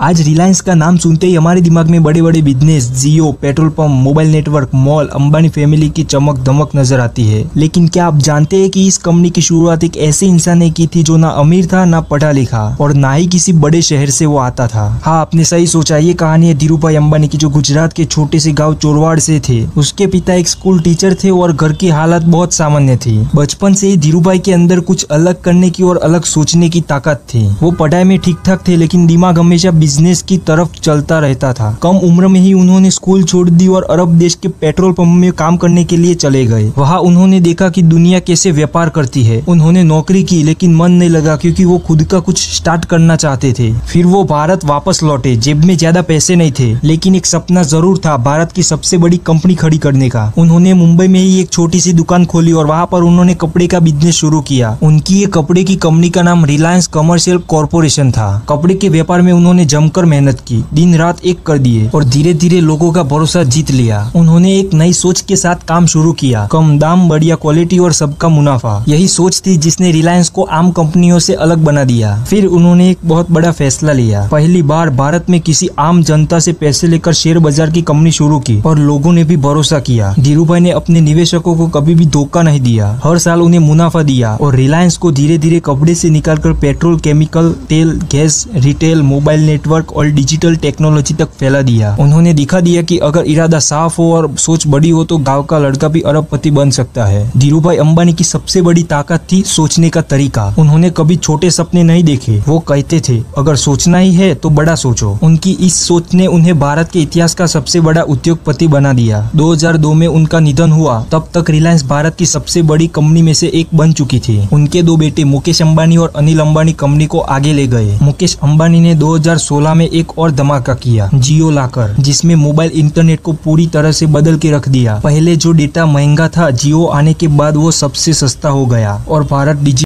आज रिलायंस का नाम सुनते ही हमारे दिमाग में बड़े बड़े business, Jio, petrol pump, mobile network, mall, Ambani family की चमक धमक नजर आती है। लेकिन क्या आप जानते हैं कि इस कंपनी की शुरुआत एक ऐसे इंसान ने की थी जो ना अमीर था, ना पढ़ा लिखा और ना ही किसी बड़े शहर से वो आता था। हाँ, आपने सही सोचा, ये कहानी है धीरूभाई अंबानी की, जो गुजरात के छोटे से गाँव चोरवाड़ से थे। उसके पिता एक स्कूल टीचर थे और घर की हालत बहुत सामान्य थी। बचपन से ही धीरूभाई के अंदर कुछ अलग करने की और अलग सोचने की ताकत थी। वो पढ़ाई में ठीक ठाक थे, लेकिन दिमाग हमेशा बिजनेस की तरफ चलता रहता था। कम उम्र में ही उन्होंने स्कूल छोड़ दी और अरब देश के पेट्रोल पंप में काम करने के लिए चले गए। वहाँ उन्होंने देखा कि दुनिया कैसे व्यापार करती है। उन्होंने नौकरी की, लेकिन मन नहीं लगा क्योंकि वो खुद का कुछ स्टार्ट करना चाहते थे। फिर वो भारत वापस लौटे। जेब में ज्यादा पैसे नहीं थे, लेकिन एक सपना जरूर था, भारत की सबसे बड़ी कंपनी खड़ी करने का। उन्होंने मुंबई में ही एक छोटी सी दुकान खोली और वहाँ पर उन्होंने कपड़े का बिजनेस शुरू किया। उनकी ये कपड़े की कंपनी का नाम रिलायंस कमर्शियल कॉर्पोरेशन था। कपड़े के व्यापार में उन्होंने जमकर मेहनत की, दिन रात एक कर दिए और धीरे धीरे लोगों का भरोसा जीत लिया। उन्होंने एक नई सोच के साथ काम शुरू किया, कम दाम, बढ़िया क्वालिटी और सबका मुनाफा। यही सोच थी जिसने रिलायंस को आम कंपनियों से अलग बना दिया। फिर उन्होंने एक बहुत बड़ा फैसला लिया। पहली बार भारत में किसी आम जनता से पैसे लेकर शेयर बाजार की कंपनी शुरू की और लोगों ने भी भरोसा किया। धीरूभाई ने अपने निवेशकों को कभी भी धोखा नहीं दिया, हर साल उन्हें मुनाफा दिया और रिलायंस को धीरे धीरे कपड़े से निकालकर पेट्रोल, केमिकल, तेल, गैस, रिटेल, मोबाइल नेटवर्क और डिजिटल टेक्नोलॉजी तक फैला दिया। उन्होंने दिखा दिया कि अगर इरादा साफ हो और सोच बड़ी हो तो गांव का लड़का भी अरबपति बन सकता है। धीरूभाई अंबानी की सबसे बड़ी ताकत थी सोचने का तरीका। उन्होंने कभी छोटे सपने नहीं देखे। वो कहते थे, अगर सोचना ही है तो बड़ा सोचो। उनकी इस सोच ने उन्हें भारत के इतिहास का सबसे बड़ा उद्योगपति बना दिया। 2002 में उनका निधन हुआ। तब तक रिलायंस भारत की सबसे बड़ी कंपनी में से एक बन चुकी थी। उनके दो बेटे मुकेश अंबानी और अनिल अंबानी कंपनी को आगे ले गए। मुकेश अंबानी ने 2016 में एक और धमाका किया, जियो लाकर, जिसमें मोबाइल इंटरनेट को पूरी तरह से बदल के रख दिया। पहले जो डेटा महंगा था, जियो आने के बाद वो सबसे सस्ता हो गया और भारत